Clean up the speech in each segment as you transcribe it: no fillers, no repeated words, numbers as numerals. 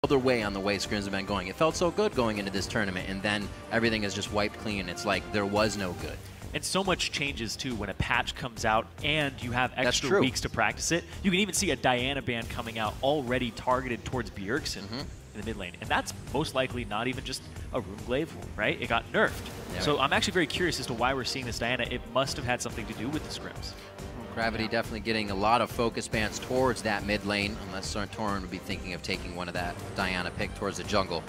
other way on the way scrims have been going. It felt so good going into this tournament, and then everything is just wiped clean. It's like there was no good. And so much changes, too, when a patch comes out and you have extra weeks to practice it. You can even see a Diana ban coming out already targeted towards Bjergsen in the mid lane. And that's most likely not even just a Runeglaive, right? It got nerfed. Yeah, so I'm actually very curious as to why we're seeing this Diana. It must have had something to do with the scrims. Gravity definitely getting a lot of focus bans towards that mid lane, unless Sartorin would be thinking of taking one of that Diana pick towards the jungle.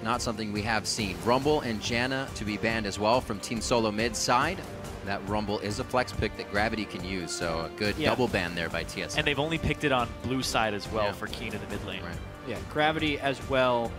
Not something we have seen. Rumble and Janna to be banned as well from Team Solo mid side. That Rumble is a flex pick that Gravity can use, so a good double ban there by TSM. And they've only picked it on blue side as well for Keen in the mid lane. Right. Yeah, Gravity as well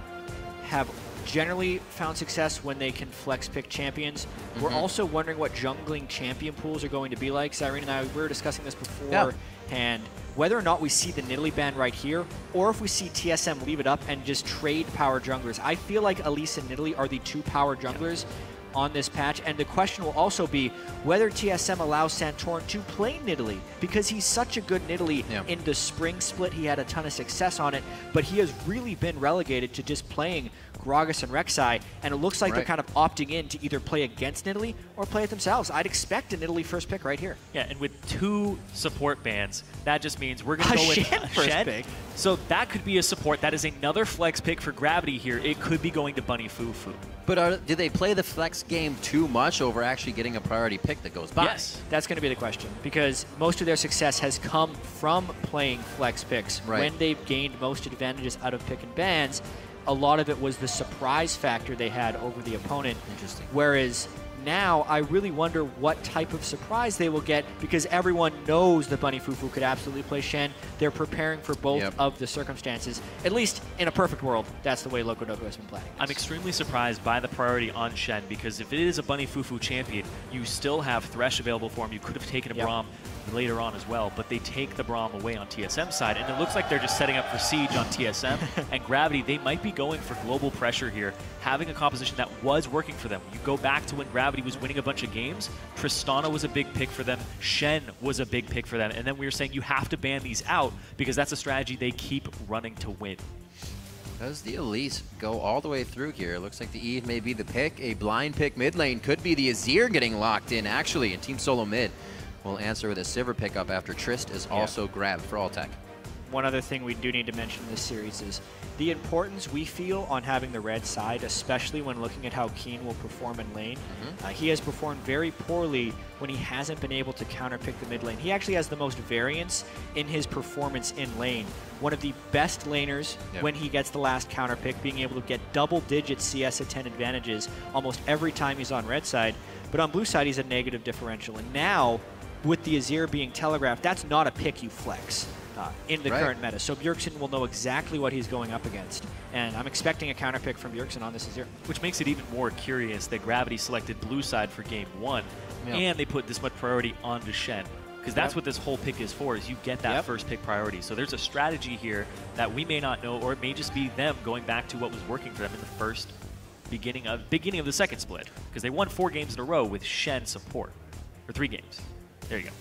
have generally found success when they can flex pick champions. We're also wondering what jungling champion pools are going to be like. Cyrene and I, we were discussing this before, and whether or not we see the Nidalee ban right here, or if we see TSM leave it up and just trade power junglers. I feel like Elise and Nidalee are the two power junglers on this patch, and the question will also be whether TSM allows Santorin to play Nidalee, because he's such a good Nidalee in the spring split. He had a ton of success on it, but he has really been relegated to just playing Gragas and Rek'Sai, and it looks like they're kind of opting in to either play against Nidalee or play it themselves. I'd expect a Nidalee first pick right here. Yeah, and with 2 support bans, that just means we're going to go with Shen first pick. So that could be a support. That is another flex pick for Gravity here. It could be going to Bunny Fufu. But do they play the flex game too much over actually getting a priority pick that goes by? Yes, that's going to be the question, because most of their success has come from playing flex picks. When they've gained most advantages out of pick and bans, a lot of it was the surprise factor they had over the opponent. Interesting. Whereas now I really wonder what type of surprise they will get, because everyone knows that Bunny Fufu could absolutely play Shen. They're preparing for both of the circumstances. At least in a perfect world, that's the way Loco Doco has been playing. I'm extremely surprised by the priority on Shen, because if it is a Bunny Fufu champion, you still have Thresh available for him. You could have taken a Braum later on as well, but they take the Braum away on TSM side, and it looks like they're just setting up for Siege on TSM. And Gravity, they might be going for global pressure here, having a composition that was working for them. You go back to when Gravity was winning a bunch of games, Tristana was a big pick for them, Shen was a big pick for them, and then we were saying you have to ban these out because that's a strategy they keep running to win. Does the Elise go all the way through here? It looks like the Eve may be the pick. A blind pick mid lane could be the Azir getting locked in, actually, in Team Solo mid. We'll answer with a Sivir pickup after Trist is also grabbed for Altec. One other thing we do need to mention in this series is the importance we feel on having the red side, especially when looking at how Keen will perform in lane. He has performed very poorly when he hasn't been able to counterpick the mid lane. He actually has the most variance in his performance in lane. One of the best laners when he gets the last counterpick, being able to get double-digit CS at 10 advantages almost every time he's on red side. But on blue side, he's a negative differential. And now, with the Azir being telegraphed, that's not a pick you flex in the current meta. So Bjergsen will know exactly what he's going up against. And I'm expecting a counter pick from Bjergsen on this Azir. Which makes it even more curious that Gravity selected blue side for game 1, and they put this much priority onto Shen. Because that's what this whole pick is for, is you get that first pick priority. So there's a strategy here that we may not know, or it may just be them going back to what was working for them in the first beginning of the second split. Because they won 4 games in a row with Shen support. Or 3 games. There you go.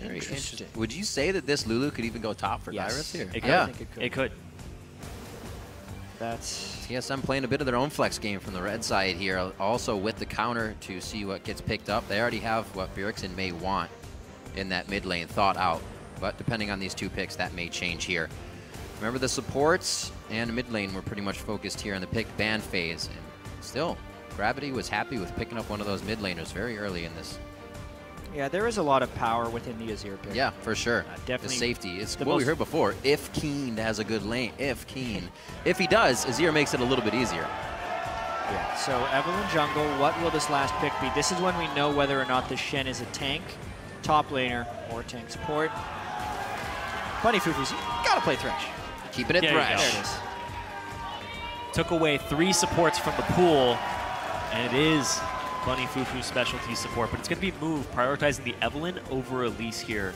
Very interesting. Would you say that this Lulu could even go top for Dyrus here? It could. I think it could. That's TSM playing a bit of their own flex game from the red side here, also with the counter to see what gets picked up. They already have what Bjergsen may want in that mid lane thought out, but depending on these 2 picks, that may change here. Remember, the supports and mid lane were pretty much focused here in the pick ban phase, and still, Gravity was happy with picking up one of those mid laners very early in this. Yeah, there is a lot of power within the Azir pick. Yeah, for sure. Definitely. The safety. It's what we heard before. If Keen has a good lane, if he does, Azir makes it a little bit easier. Yeah, so Evelynn jungle, what will this last pick be? This is when we know whether or not the Shen is a tank, top laner, or tank support. Bunny Fufu's gotta play Thresh. Keeping it Thresh. There it is. Took away 3 supports from the pool, and it is Bunny Fufu's specialty support, but it's going to be moved, prioritizing the Evelynn over Elise here.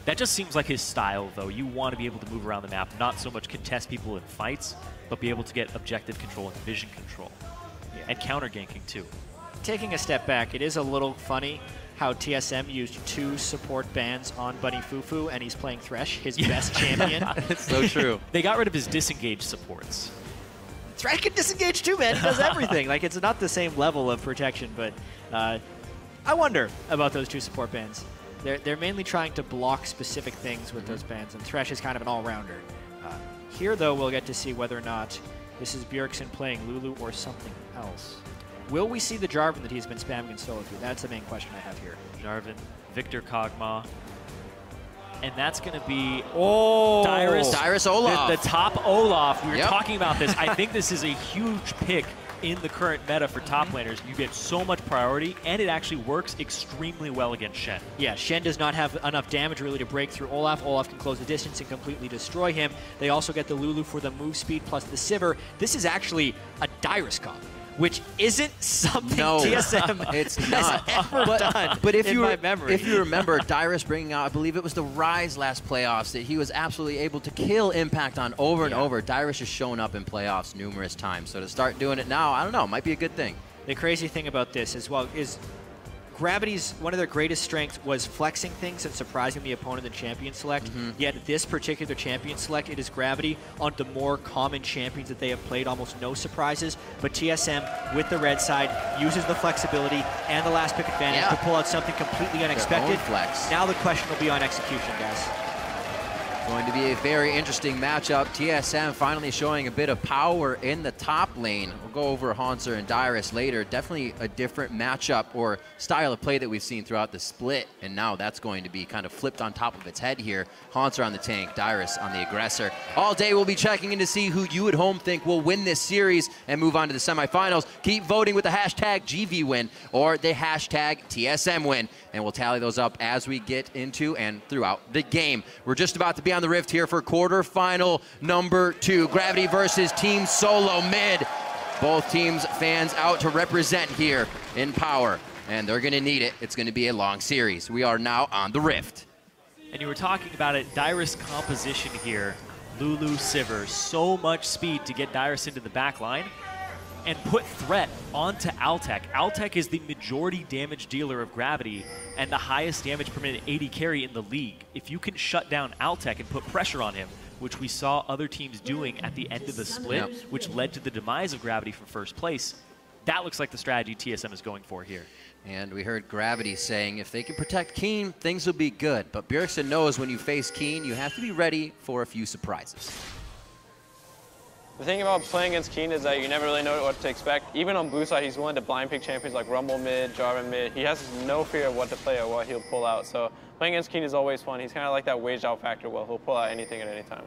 That just seems like his style, though. You want to be able to move around the map, not so much contest people in fights, but be able to get objective control and vision control. And counter ganking, too. Taking a step back, it is a little funny how TSM used 2 support bans on Bunny Fufu, and he's playing Thresh, his best champion. It's so true. They got rid of his disengaged supports. Thresh can disengage too, man. He does everything. Like, it's not the same level of protection, but I wonder about those 2 support bans. They're mainly trying to block specific things with those bans, and Thresh is kind of an all-rounder. Here, though, we'll get to see whether or not this is Bjergsen playing Lulu or something else. Will we see the Jarvan that he's been spamming in solo queue? That's the main question I have here. Jarvan, Victor Kog'Maw. And that's going to be Dyrus Olaf. The top Olaf. We were Yep. talking about this. I think this is a huge pick in the current meta for top laners. You get so much priority, and it actually works extremely well against Shen. Yeah, Shen does not have enough damage really to break through Olaf. Olaf can close the distance and completely destroy him. They also get the Lulu for the move speed plus the Sivir. This is actually a Dyrus comp, which isn't something TSM has ever done but if in you my memory. If you remember, Dyrus bringing out, I believe it was the Rise last playoffs, that he was absolutely able to kill Impact on over and over. Dyrus has shown up in playoffs numerous times, so to start doing it now, I don't know, might be a good thing. The crazy thing about this as well is Gravity's one of their greatest strengths was flexing things and surprising the opponent in champion select. Yet this particular champion select, it is Gravity on the more common champions that they have played, almost no surprises. But TSM with the red side uses the flexibility and the last pick advantage to pull out something completely unexpected. Flex. Now the question will be on execution, guys. Going to be a very interesting matchup. TSM finally showing a bit of power in the top lane. We'll go over Haunter and Dyrus later. Definitely a different matchup or style of play that we've seen throughout the split. And now that's going to be kind of flipped on top of its head here. Haunter on the tank, Dyrus on the aggressor. All day we'll be checking in to see who you at home think will win this series and move on to the semifinals. Keep voting with the hashtag GVWin or the hashtag TSMWin. And we'll tally those up as we get into and throughout the game. We're just about to be on the Rift here for quarterfinal number 2. Gravity versus Team Solo Mid. Both teams fans out to represent here in Power. And they're going to need it. It's going to be a long series. We are now on the Rift. And you were talking about it, Dyrus composition here. Lulu, Sivir, so much speed to get Dyrus into the back line and put threat onto Altec. Altec is the majority damage dealer of Gravity and the highest damage per minute AD carry in the league. If you can shut down Altec and put pressure on him, which we saw other teams doing at the end of the split, which led to the demise of Gravity from first place, that looks like the strategy TSM is going for here. And we heard Gravity saying if they can protect Keen, things will be good. But Bjergsen knows when you face Keen, you have to be ready for a few surprises. The thing about playing against Keen is that you never really know what to expect. Even on blue side, he's willing to blind pick champions like Rumble mid, Jarvan mid. He has no fear of what to play or what he'll pull out. So playing against Keen is always fun. He's kind of like that waged out factor. Well, he'll pull out anything at any time.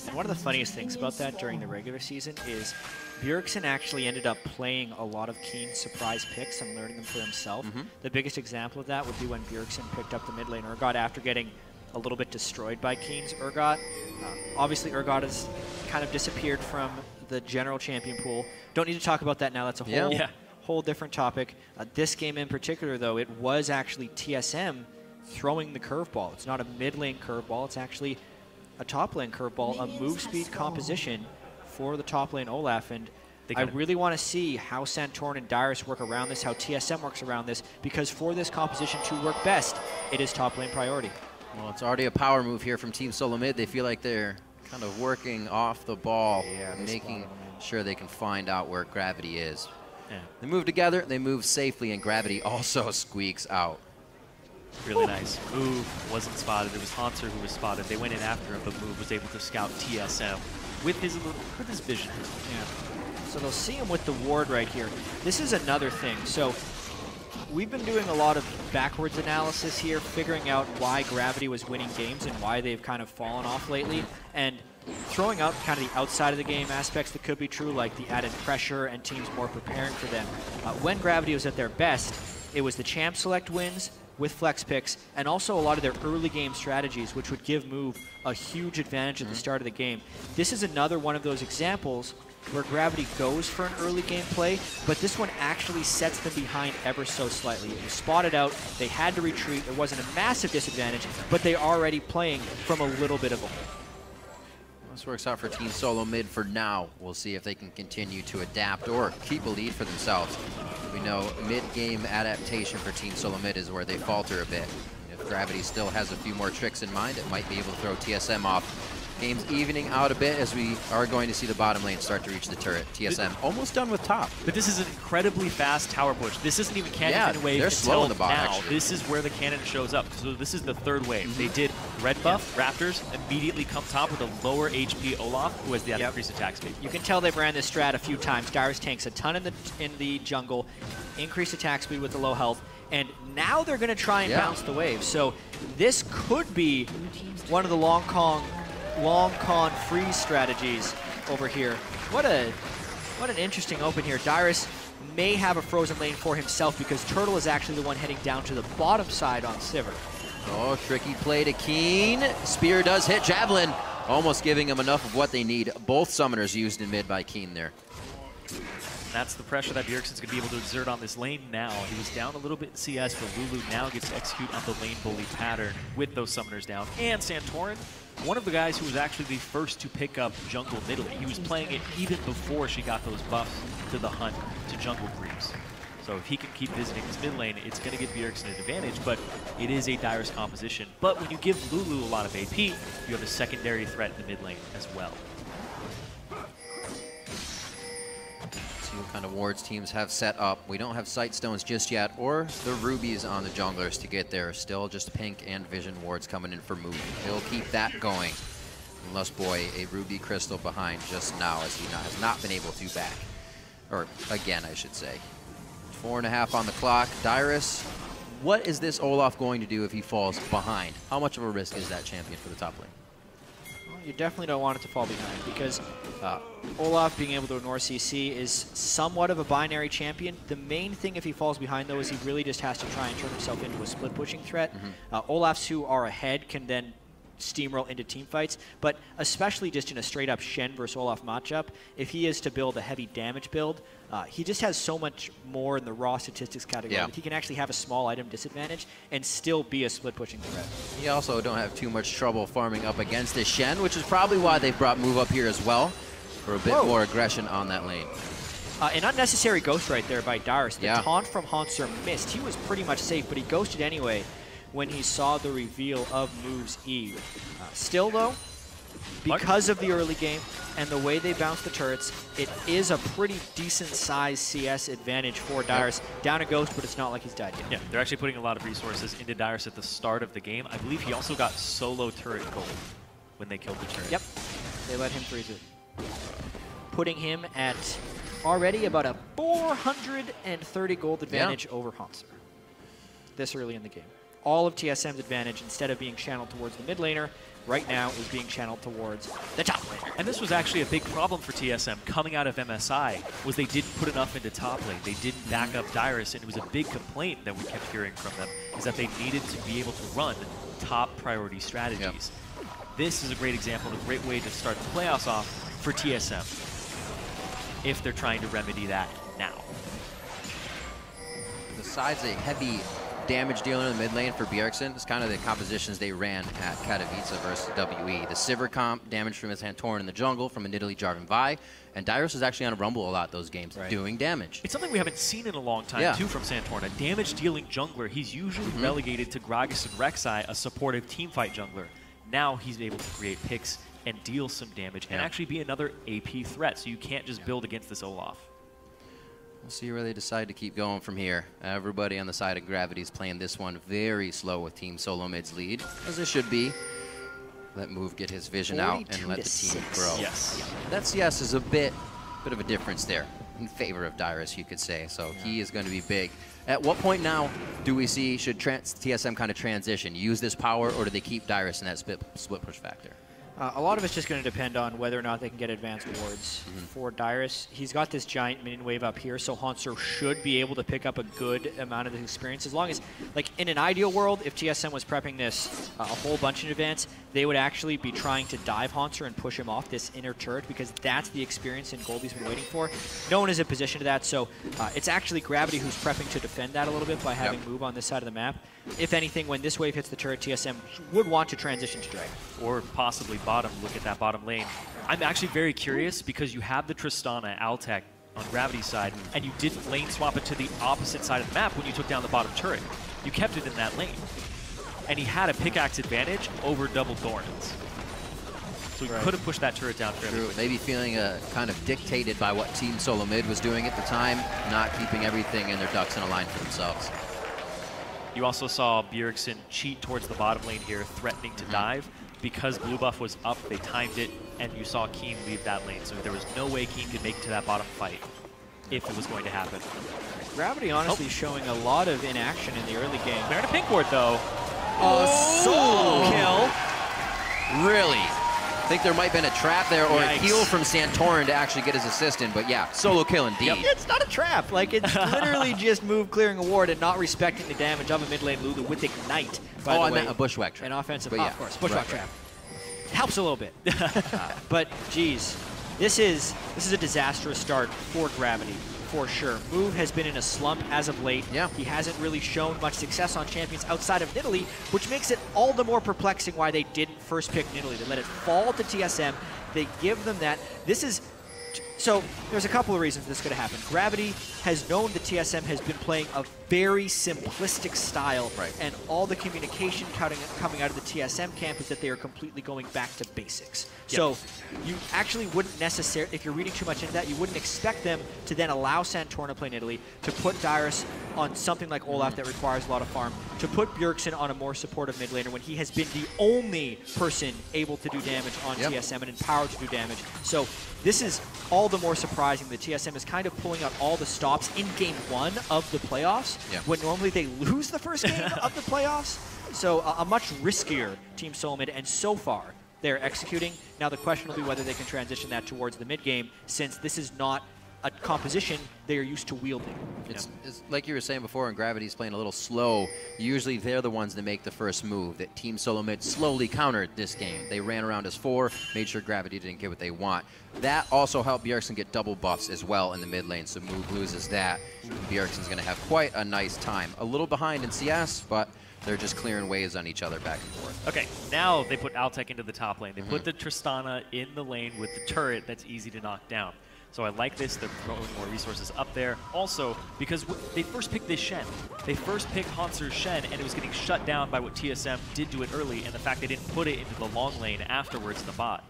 And one of the funniest things about that during the regular season is Bjergsen actually ended up playing a lot of Keen's surprise picks and learning them for himself. The biggest example of that would be when Bjergsen picked up the mid lane Urgot after getting a little bit destroyed by Keen's Urgot. Obviously, Urgot has kind of disappeared from the general champion pool. Don't need to talk about that now. That's a whole different topic. This game in particular, though, it was actually TSM throwing the curveball. It's not a mid lane curveball. It's actually a top lane curveball, a move speed composition for the top lane Olaf. And I really want to see how Santorin and Dyrus work around this, how TSM works around this, because for this composition to work best, it is top lane priority. Well, it's already a power move here from Team Solo Mid. They feel like they're kind of working off the ball, making sure they can find out where Gravity is. They move together, they move safely, and Gravity also squeaks out. Really nice. Move wasn't spotted. It was Haunter who was spotted. They went in after him, but Move was able to scout TSM with his vision. So they'll see him with the ward right here. This is another thing. So we've been doing a lot of backwards analysis here, figuring out why Gravity was winning games and why they've kind of fallen off lately, and throwing out kind of the outside of the game aspects that could be true, like the added pressure and teams more preparing for them. When Gravity was at their best, it was the champ select wins with flex picks, and also a lot of their early game strategies, which would give Move a huge advantage at the start of the game. This is another one of those examples where Gravity goes for an early game play, but this one actually sets them behind ever so slightly. It was spotted out, they had to retreat, there wasn't a massive disadvantage, but they already playing from a little bit of a hole. This works out for Team Solo Mid for now. We'll see if they can continue to adapt or keep a lead for themselves. We know mid-game adaptation for Team Solo Mid is where they falter a bit. If Gravity still has a few more tricks in mind, it might be able to throw TSM off. Game's evening out a bit as we are going to see the bottom lane start to reach the turret. TSM almost done with top. But this is an incredibly fast tower push. This isn't even cannon wave they're slow in until the bot, now. actually. This is where the cannon shows up. So this is the third wave. They did red buff, Raptors, immediately come top with a lower HP Olaf, who has the increased attack speed. You can tell they've ran this strat a few times. Dyrus tanks a ton in the jungle, increased attack speed with the low health, and now they're going to try and bounce the wave. So this could be one of the long con freeze strategies over here. What an interesting open here. Dyrus may have a frozen lane for himself because Turtle is actually the one heading down to the bottom side on Sivir. Oh, tricky play to Keen. Spear does hit Javelin, almost giving him enough of what they need. Both summoners used in mid by Keen there. That's the pressure that Bjergsen's going to be able to exert on this lane now. He was down a little bit in CS, but Lulu now gets to execute on the lane bully pattern with those summoners down. And Santorin, one of the guys who was actually the first to pick up jungle mid lane. He was playing it even before she got those buffs to the hunt to jungle creeps. So if he can keep visiting his mid lane, it's going to give Bjergsen an advantage, but it is a Dyrus composition. But when you give Lulu a lot of AP, you have a secondary threat in the mid lane as well. See what kind of wards teams have set up. We don't have sight stones just yet, or the rubies on the junglers to get there. Still just pink and vision wards coming in for Moon. He'll keep that going. Lust Boy, a ruby crystal behind just now as he has not been able to back. Or again, I should say. 4.5 on the clock. Dyrus, what is this Olaf going to do if he falls behind? How much of a risk is that champion for the top lane? You definitely don't want it to fall behind because Olaf being able to ignore CC is somewhat of a binary champion. The main thing if he falls behind, though, is he really just has to try and turn himself into a split-pushing threat. Olafs who are ahead can then steamroll into team fights, but especially just in a straight-up Shen versus Olaf matchup, if he is to build a heavy damage build, he just has so much more in the raw statistics category that he can actually have a small item disadvantage and still be a split-pushing threat. You also don't have too much trouble farming up against this Shen, which is probably why they've brought Move up here as well, for a bit more aggression on that lane. An unnecessary ghost right there by Dyrus. The taunt from Hauntzer missed. He was pretty much safe, but he ghosted anyway when he saw the reveal of Move's E. Still, though, because of the early game and the way they bounce the turrets, it is a pretty decent-sized CS advantage for Dyrus. Down a ghost, but it's not like he's died yet. Yeah, they're actually putting a lot of resources into Dyrus at the start of the game. I believe he also got solo turret gold when they killed the turret. Yep, they let him freeze it. Putting him at already about a 430 gold advantage over Hauntzer this early in the game. All of TSM's advantage, instead of being channeled towards the mid laner, right now is being channeled towards the top laner. And this was actually a big problem for TSM coming out of MSI, was they didn't put enough into top lane. They didn't back up Dyrus, and it was a big complaint that we kept hearing from them, is that they needed to be able to run top priority strategies. This is a great example, a great way to start the playoffs off for TSM, if they're trying to remedy that now. Besides a heavy damage dealer in the mid lane for Bjergsen, it's kind of the compositions they ran at Katowice versus WE. The Sivir comp, damage from his Santorin in the jungle from a Nidalee Jarvan Vi, and Dyrus is actually on a Rumble a lot those games, doing damage. It's something we haven't seen in a long time, too, from Santorin. A damage-dealing jungler. He's usually relegated to Gragas and Rek'Sai, a supportive teamfight jungler. Now he's able to create picks and deal some damage and actually be another AP threat, so you can't just build against this Olaf. We'll see where they decide to keep going from here. Everybody on the side of Gravity is playing this one very slow with Team Solo Mid's lead, as it should be. Let Move get his vision out and let the team grow. Yes. That CS is a bit of a difference there in favor of Dyrus, you could say. So he is going to be big. At what point now do we see, should TSM kind of transition? Use this power, or do they keep Dyrus in that split push factor? A lot of it's just going to depend on whether or not they can get advanced wards for Dyrus. He's got this giant minion wave up here, so Hauntzer should be able to pick up a good amount of the experience. As long as, like, in an ideal world, if TSM was prepping this a whole bunch in advance, they would actually be trying to dive Hauntzer and push him off this inner turret, because that's the experience and Goldie's been waiting for. No one is in position to that, so it's actually Gravity who's prepping to defend that a little bit by having Move on this side of the map. If anything, when this wave hits the turret, TSM would want to transition to Dragon. Or possibly bottom, look at that bottom lane. I'm actually very curious because you have the Tristana Altec on Gravity's side, and you didn't lane swap it to the opposite side of the map when you took down the bottom turret. You kept it in that lane. And he had a pickaxe advantage over double Thorns. So he could have pushed that turret down fairly quickly. Maybe feeling kind of dictated by what Team Solo Mid was doing at the time, not keeping everything in their ducks in a line for themselves. You also saw Bjergsen cheat towards the bottom lane here, threatening to dive. Because blue buff was up, they timed it, and you saw Keen leave that lane. So there was no way Keen could make it to that bottom fight if it was going to happen. Gravity honestly showing a lot of inaction in the early game. They're in a pink ward, though. Solo kill. Really? I think there might have been a trap there or a heal from Santorin to actually get his assist in, but yeah, solo kill indeed. Yep. It's not a trap. Like, it's literally just move clearing a ward and not respecting the damage of a mid lane Lulu with Ignite. By the I way, meant a bushwhack trap. An offensive, yeah, of course, bushwhack trap. Helps a little bit. But, geez, this is a disastrous start for Gravity, for sure. Move has been in a slump as of late. Yeah. He hasn't really shown much success on champions outside of Nidalee, which makes it all the more perplexing why they didn't first pick Nidalee. They let it fall to TSM. They give them that. This is... So, there's a couple of reasons this could have happened. Gravity has known that TSM has been playing a very simplistic style, and all the communication coming out of the TSM camp is that they are completely going back to basics. Yep. So, you actually wouldn't necessarily, if you're reading too much into that, you wouldn't expect them to then allow Santorin to play Nidalee, to put Dyrus on something like Olaf that requires a lot of farm, to put Bjergsen on a more supportive mid laner when he has been the only person able to do damage on TSM and empowered to do damage. So, this is all the more surprising that TSM is kind of pulling out all the stops in game 1 of the playoffs, when normally they lose the first game of the playoffs. So a much riskier Team Solo Mid, and so far they're executing. Now the question will be whether they can transition that towards the mid game, since this is not a composition they are used to wielding. It's like you were saying before, and Gravity's playing a little slow. Usually they're the ones that make the first move. That Team Solo Mid slowly countered this game. They ran around as 4, made sure Gravity didn't get what they want. That also helped Bjergsen get double buffs as well in the mid lane, so Move loses that. Bjergsen's going to have quite a nice time. A little behind in CS, but they're just clearing waves on each other back and forth. Okay, now they put Altec into the top lane. They put the Tristana in the lane with the turret that's easy to knock down. So I like this. They're throwing more resources up there. Also, because they first picked this Shen. They first picked Hanser's Shen, and it was getting shut down by what TSM did to it early, and the fact they didn't put it into the long lane afterwards in the bot.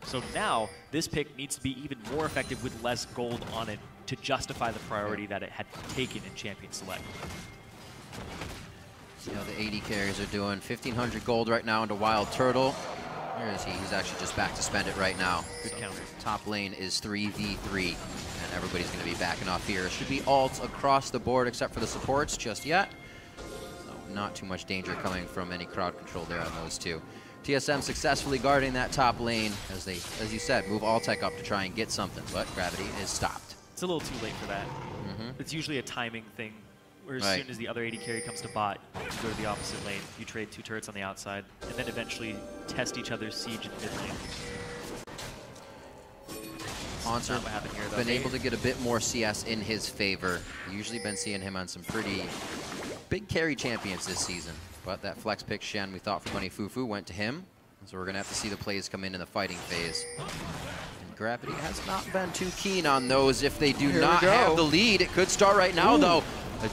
So now, this pick needs to be even more effective with less gold on it to justify the priority that it had taken in Champion Select. See how the AD carries are doing. 1,500 gold right now into Wild Turtle. Where is he? He's actually just back to spend it right now. Good counter. Top lane is 3v3, and everybody's going to be backing off here. Should be ults across the board except for the supports just yet. So not too much danger coming from any crowd control there on those two. TSM successfully guarding that top lane as they, as you said, move Altec up to try and get something, but Gravity is stopped. It's a little too late for that. It's usually a timing thing, where as soon as the other AD carry comes to bot, you go to the opposite lane, you trade 2 turrets on the outside, and then eventually test each other's siege in the mid lane. Hanser been able to get a bit more CS in his favor. Usually been seeing him on some pretty big carry champions this season. But that flex pick Shen we thought for Bunny Fufu went to him. So we're going to have to see the plays come in the fighting phase. And Gravity has not been too keen on those. If they do not have the lead, it could start right now, though.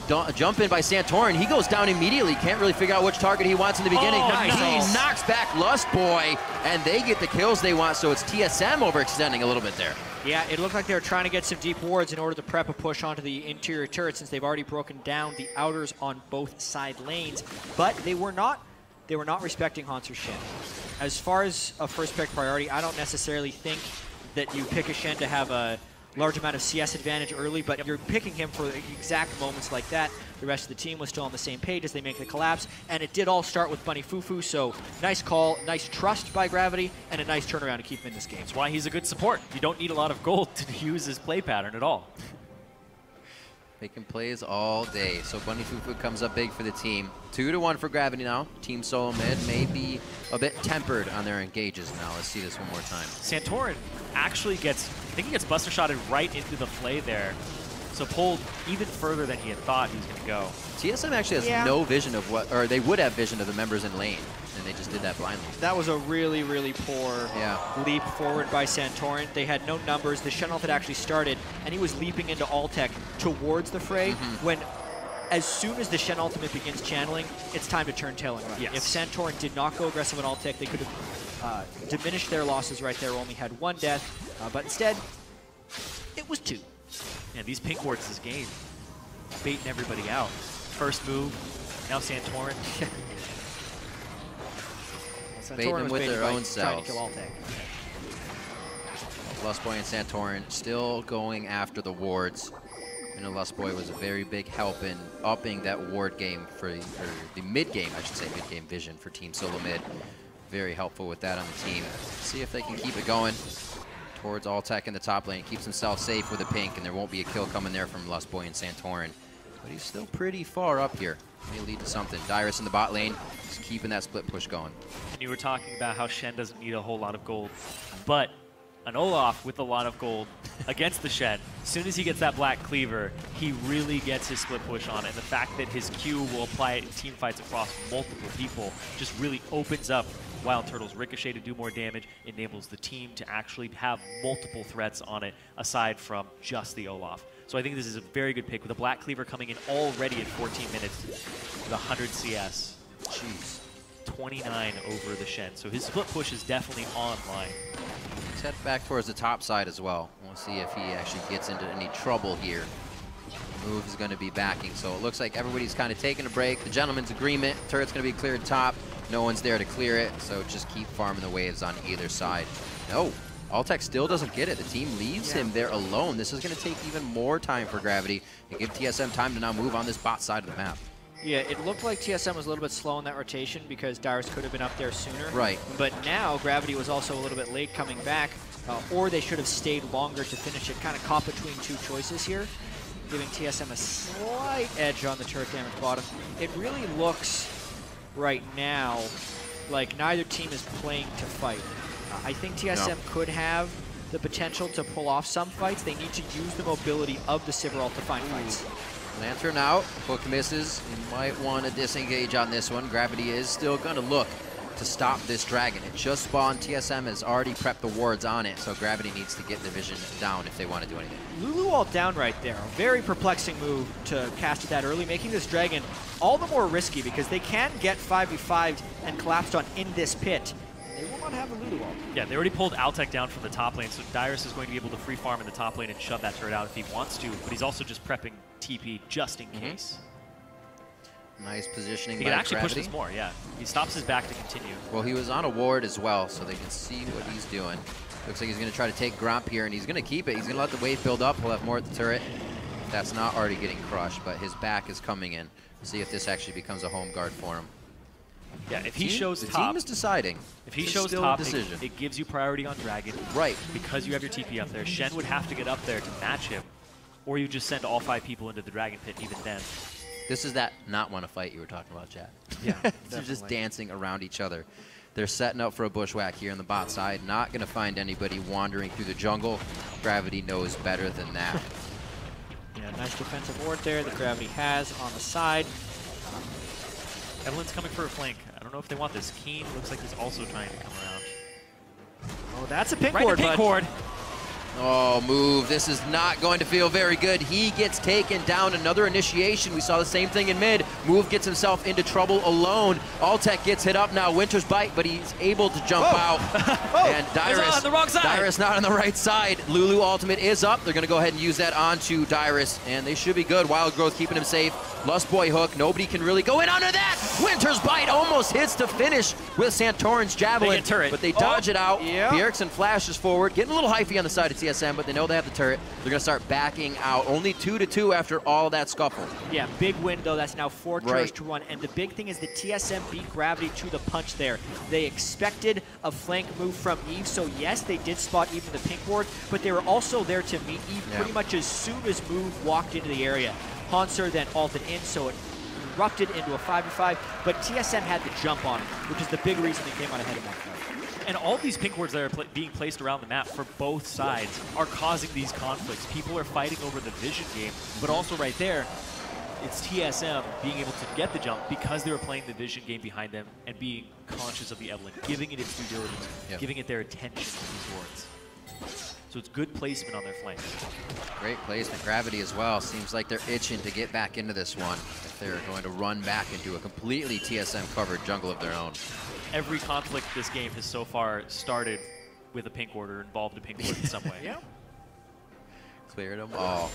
A jump in by Santorin. He goes down immediately. Can't really figure out which target he wants in the beginning. He knocks back Lust Boy, and they get the kills they want. So it's TSM overextending a little bit there. Yeah, it looked like they were trying to get some deep wards in order to prep a push onto the interior turret, since they've already broken down the outers on both side lanes. But they were not respecting Hanser's Shen. As far as a first pick priority, I don't necessarily think that you pick a Shen to have a large amount of CS advantage early, but you're picking him for exact moments like that. The rest of the team was still on the same page as they make the collapse, and it did all start with Bunny Fufu, so nice call, nice trust by Gravity, and a nice turnaround to keep him in this game. That's why he's a good support. You don't need a lot of gold to use his play pattern at all. Making plays all day. So Bunny Fufu comes up big for the team. 2-1 for Gravity now. Team Solo Mid may be a bit tempered on their engages now. Let's see this one more time. Santorin actually gets, I think he gets buster shotted right into the flay there. So pulled even further than he had thought he was going to go. TSM actually has no vision of what, or they would have vision of the members in lane. and they just did that blindly. That was a really, really poor leap forward by Santorin. They had no numbers. The Shen ult had actually started, and he was leaping into Altec towards the fray when, as soon as the Shen ultimate begins channeling, it's time to turn tail and run. Yes. If Santorin did not go aggressive on Altec, they could have diminished their losses right there, only had 1 death, but instead, it was 2. And these pink wards this game, baiting everybody out. First move, now Santorin. Baiting them with their own trying to selves. kill Altec. Lustboy and Santorin still going after the wards. I know Lustboy was a very big help in upping that ward game or the mid game, I should say, mid game vision for Team Solo Mid. Very helpful with that on the team. See if they can keep it going towards Altec in the top lane. Keeps himself safe with a pink, and there won't be a kill coming there from Lustboy and Santorin. But he's still pretty far up here. May lead to something. Dyrus in the bot lane, just keeping that split push going. And you were talking about how Shen doesn't need a whole lot of gold, but an Olaf with a lot of gold against the Shen, as soon as he gets that black cleaver, he really gets his split push on it. And the fact that his Q will apply it in team fights across multiple people just really opens up Wild Turtle's Ricochet to do more damage, enables the team to actually have multiple threats on it aside from just the Olaf. So I think this is a very good pick with a black cleaver coming in already at 14 minutes with 100 CS. Jeez. 29 over the Shen. So his split push is definitely online. Let's head back towards the top side as well. We'll see if he actually gets into any trouble here. Move is going to be backing, so it looks like everybody's kind of taking a break. The gentleman's agreement, turret's going to be cleared top. No one's there to clear it, so just keep farming the waves on either side. No, Altec still doesn't get it. The team leaves him there alone. This is going to take even more time for Gravity and give TSM time to now move on this bot side of the map. Yeah, it looked like TSM was a little bit slow in that rotation because Dyrus could have been up there sooner. Right. But now Gravity was also a little bit late coming back, or they should have stayed longer to finish it. Kind of caught between 2 choices here, giving TSM a slight edge on the turret damage bottom. It really looks right now like neither team is playing to fight. I think TSM could have the potential to pull off some fights. They need to use the mobility of the Sivir ult to find fights. Lantern out, hook misses. You might want to disengage on this one. Gravity is still going to look to stop this dragon. It just spawned. TSM has already prepped the wards on it, so Gravity needs to get the vision down if they want to do anything. Lulu ult down right there. A very perplexing move to cast it that early, making this dragon all the more risky because they can get 5v5'd and collapsed on in this pit. They will not have a Lulu ult. Yeah, they already pulled Altec down from the top lane, so Dyrus is going to be able to free farm in the top lane and shove that turret out if he wants to, but he's also just prepping TP just in case. Nice positioning He by can actually Gravity. push this more, yeah. He stops his back to continue. Well, he was on a ward as well, so they can see what he's doing. Looks like he's going to try to take Gromp here, and he's going to keep it. He's going to let the wave build up. He'll have more at the turret. That's not already getting crushed, but his back is coming in. See if this actually becomes a home guard for him. Yeah, if he shows the top, team is deciding. if he It's shows still a top, decision. it gives you priority on Dragon. Right. Because you have your TP up there. Shen would have to get up there to match him, or you just send all 5 people into the Dragon Pit even then. This is that not want to fight you were talking about, Chad. Yeah, They're just dancing around each other. They're setting up for a bushwhack here on the bot side. Not going to find anybody wandering through the jungle. Gravity knows better than that. Yeah, nice defensive ward there that Gravity has on the side. Evelyn's coming for a flank. I don't know if they want this. Keen looks like he's also trying to come around. Oh, that's a pink Right ward, to pink bud. ward. Oh, move. This is not going to feel very good. He gets taken down. Another initiation. We saw the same thing in mid. Move gets himself into trouble alone. Altec gets hit up now. Winter's bite, but he's able to jump out. And Dyrus, on the wrong side. Dyrus not on the right side. Lulu ultimate is up. They're going to go ahead and use that onto Dyrus, and they should be good. Wild Growth keeping him safe. Lustboy hook. Nobody can really go in under that. Winter's bite almost hits to finish with Santorin's javelin, turret. but they dodge it out. Yeah. Bjergsen flashes forward, getting a little hyphy on the side of TSM, but they know they have the turret. They're going to start backing out. Only 2-2 after all that scuffle. Yeah, big win though. That's now 4 turrets Right. to 1. And the big thing is the TSM beat Gravity to the punch there. They expected a flank move from Eve, so yes, they did spot Eve in the pink ward, but they were also there to meet Eve pretty much as soon as Move walked into the area. Hanser then ulted in, so it erupted into a 5v5, but TSM had the jump on it, which is the big reason they came out ahead of that fight. And all these pink wards that are being placed around the map for both sides are causing these conflicts. People are fighting over the vision game, but also right there, it's TSM being able to get the jump because they were playing the vision game behind them and being conscious of the Evelyn, giving it its due diligence, giving it their attention to these wards. So it's good placement on their flanks. Great placement. Gravity as well. Seems like they're itching to get back into this one if they're going to run back into a completely TSM-covered jungle of their own. Every conflict this game has so far started with a pink ward or involved a pink ward in some way. Yeah. Cleared them all.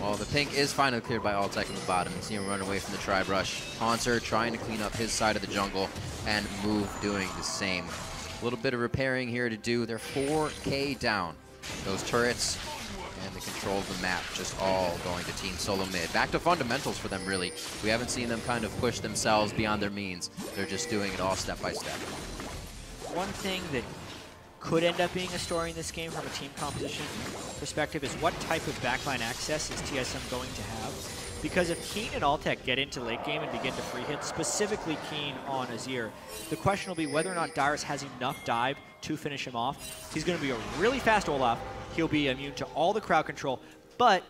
Well, the pink is finally cleared by Altec in the bottom. You see him run away from the tri-brush. Haunter trying to clean up his side of the jungle, and Move doing the same. A little bit of repairing here to do. They're 4K down. Those turrets and the control of the map just all going to Team Solo mid. Back to fundamentals for them, really. We haven't seen them kind of push themselves beyond their means. They're just doing it all step by step. One thing that could end up being a story in this game from a team composition perspective is what type of backline access is TSM going to have? Because if Keen and Altec get into late game and begin to free hit, specifically Keen on Azir, the question will be whether or not Dyrus has enough dive to finish him off. He's going to be a really fast Olaf. He'll be immune to all the crowd control, but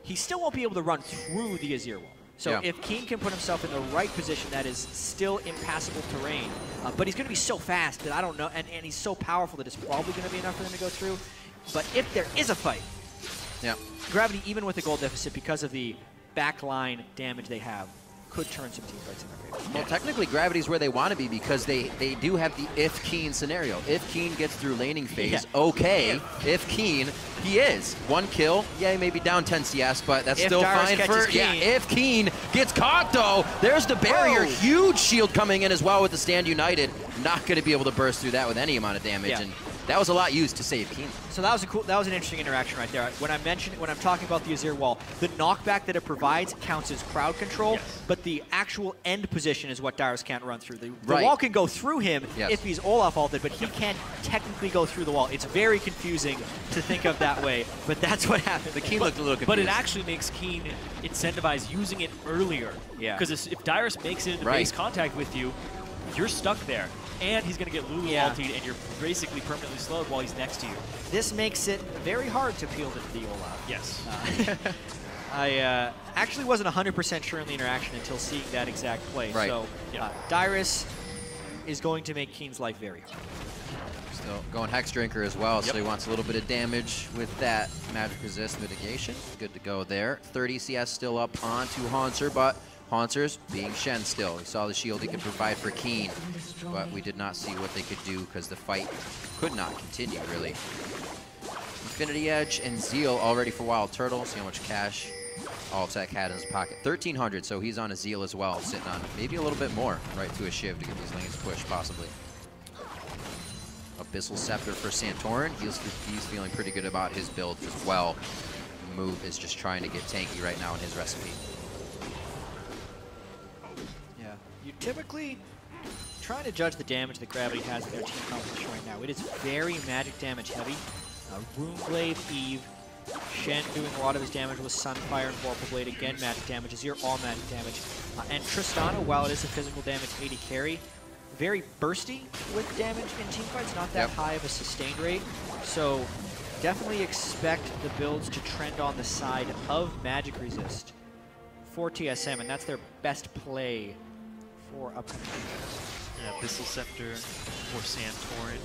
he still won't be able to run through the Azir wall. So if Keen can put himself in the right position, that is still impassable terrain. But he's going to be so fast that I don't know, and he's so powerful that it's probably going to be enough for them to go through. But if there is a fight, Gravity, even with the gold deficit, because of the backline damage they have, could turn some team fights in their favor. Well, technically, Gravity's where they want to be because they do have the if Keen scenario. If Keen gets through laning phase, okay. If Keen, he is. 1 kill, yeah, he may be down 10 CS, but that's still fine for... Keen. Yeah, if Keen gets caught, though, there's the barrier. Huge shield coming in as well with the Stand United. Not going to be able to burst through that with any amount of damage. And that was a lot used to save Keen. So that was an interesting interaction right there. When I'm talking about the Azir wall, the knockback that it provides counts as crowd control, but the actual end position is what Dyrus can't run through. The wall can go through him if he's Olaf ulted, but he can't technically go through the wall. It's very confusing to think of that way, but that's what happened. The Keen looked a little confused. But it actually makes Keen incentivize using it earlier. Because if Dyrus makes it into base contact with you, you're stuck there. And he's going to get Lulu ultied, and you're basically permanently slowed while he's next to you. This makes it very hard to peel into the Olaf. Yes. I actually wasn't 100% sure in the interaction until seeing that exact play. Right. So Dyrus is going to make Keen's life very hard. Still going Hex Drinker as well, so he wants a little bit of damage with that magic resist mitigation. Good to go there. 30 CS still up onto Haunter, but Haunter's being Shen still. We saw the shield he could provide for Keen, but we did not see what they could do because the fight could not continue, really. Infinity Edge and Zeal all ready for Wild Turtle. See how much cash Altec had in his pocket. 1,300, so he's on a Zeal as well, sitting on maybe a little bit more right to a Shiv to get these lanes pushed, possibly. Abyssal Scepter for Santorin. He's feeling pretty good about his build as well. Move is just trying to get tanky right now in his recipe. You typically trying to judge the damage that Gravity has in their team composition right now. It is very magic damage heavy. Runeblade, Eve, Shen doing a lot of his damage with Sunfire and Vorpal Blade. Again, magic damage. Azir, all magic damage. And Tristana, while it is a physical damage 80 carry, very bursty with damage in team fights, not that high of a sustained rate. So definitely expect the builds to trend on the side of magic resist for TSM, and that's their best play for upcoming games. Abyssal Scepter for Santorin.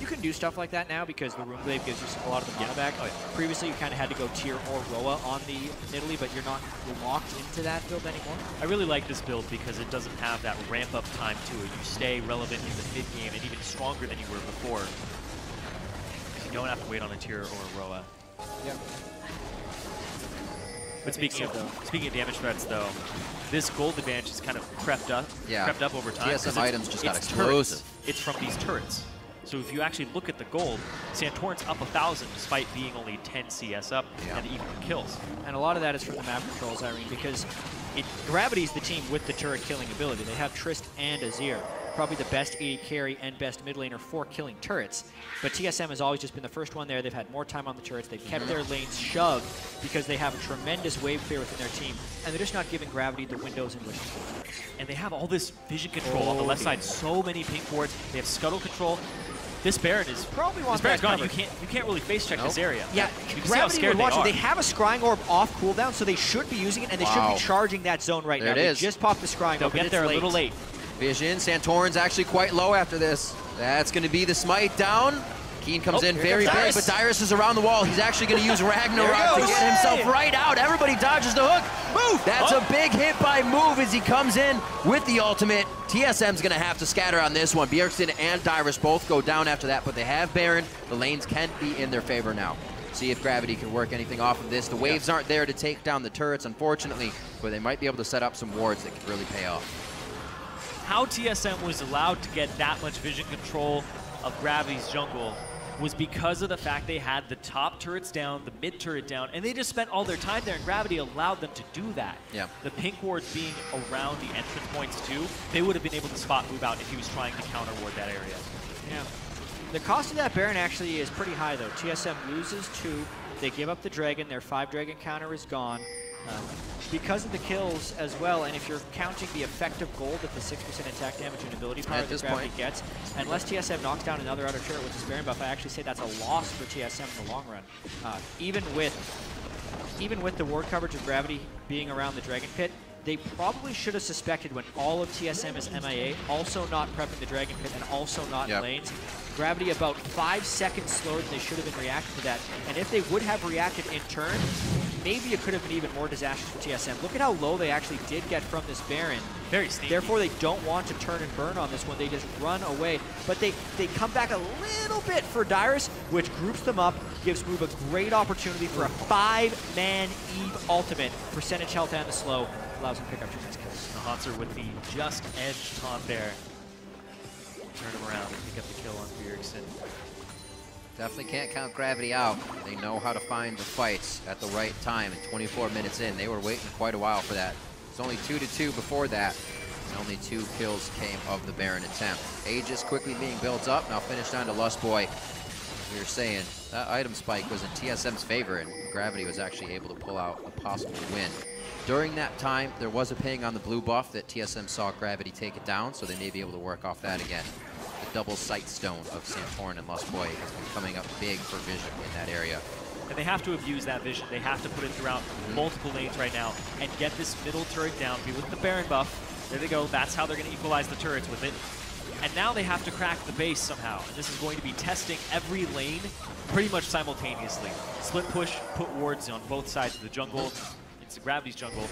You can do stuff like that now because the Runeblade gives you a lot of the mana back. Previously, you kind of had to go Tyr or Roa on the Nidalee, but you're not locked into that build anymore. I really like this build because it doesn't have that ramp-up time to it. You stay relevant in the mid-game and even stronger than you were before. You don't have to wait on a Tyr or a Roa. But speaking of damage threats, though, this gold advantage has kind of crept up over time. TSM items just got explosive. It's from these turrets. So if you actually look at the gold, Santorin's up 1,000 despite being only 10 CS up and even kills. And a lot of that is from the map controls, Irene, because Gravity's the team with the turret killing ability. They have Trist and Azir, probably the best AD carry and best mid laner for killing turrets. But TSM has always just been the first one there. They've had more time on the turrets. They've kept their lanes shoved because they have a tremendous wave clear within their team, and they're just not giving Gravity the windows in which to play. And they have all this vision control on the left side. So many pink wards. They have scuttle control. This Baron is probably wants Baron's that gone. You can't really face check this area. Yeah, you can see how scared they have a scrying orb off cooldown, so they should be using it, and they should be charging that zone right now. They just popped the scrying orb. They'll get there a little late. Vision, Santorin's actually quite low after this. That's going to be the smite down. Keen comes in very big, but Dyrus is around the wall. He's actually going to use Ragnarok to get himself right out. Everybody dodges the hook. Move! That's a big hit by Move as he comes in with the ultimate. TSM's going to have to scatter on this one. Bjergsen and Dyrus both go down after that, but they have Baron. The lanes can be in their favor now. See if Gravity can work anything off of this. The waves aren't there to take down the turrets, unfortunately, but they might be able to set up some wards that could really pay off. How TSM was allowed to get that much vision control of Gravity's jungle was because of the fact they had the top turrets down, the mid turret down, and they just spent all their time there, and Gravity allowed them to do that. Yeah. The pink wards being around the entrance points too, they would have been able to spot Move out if he was trying to counter ward that area. Yeah. The cost of that Baron actually is pretty high though. TSM loses 2, they give up the Dragon, their 5 Dragon counter is gone. Because of the kills as well, and if you're counting the effective gold at the 6% attack damage and ability power that Gravity gets, unless TSM knocks down another outer turret with this Baron buff, I actually say that's a loss for TSM in the long run. Even with the ward coverage of Gravity being around the Dragon Pit, they probably should have suspected when all of TSM is MIA, also not prepping the Dragon Pit and also not in lanes. Gravity about 5 seconds slower than they should have been reacting to that. And if they would have reacted in turn, maybe it could have been even more disastrous for TSM. Look at how low they actually did get from this Baron. Very sneaky. Therefore, they don't want to turn and burn on this one. They just run away. But they come back a little bit for Dyrus, which groups them up, gives Move a great opportunity for a 5-man Eve ultimate. Percentage health and the slow allows him to pick up 2 nice kills. The Hotzer with the just edge taunt there. Turn him around and pick up the kill on Bjergsen. Definitely can't count Gravity out. They know how to find the fights at the right time, and 24 minutes in, they were waiting quite a while for that. It's only 2-2 before that, and only 2 kills came of the Baron attempt. Aegis quickly being built up, now finished down to Lustboy. As we were saying, that item spike was in TSM's favor, and Gravity was actually able to pull out a possible win. During that time, there was a ping on the blue buff that TSM saw Gravity take it down, so they may be able to work off that again. The double sight stone of Santorin and Lustboy has been coming up big for vision in that area. And they have to abuse that vision. They have to put it throughout multiple lanes right now and get this middle turret down. Be with the Baron buff. There they go. That's how they're going to equalize the turrets with it. And now they have to crack the base somehow. And this is going to be testing every lane pretty much simultaneously. Split push, put wards on both sides of the jungle. It's Gravity's jungle,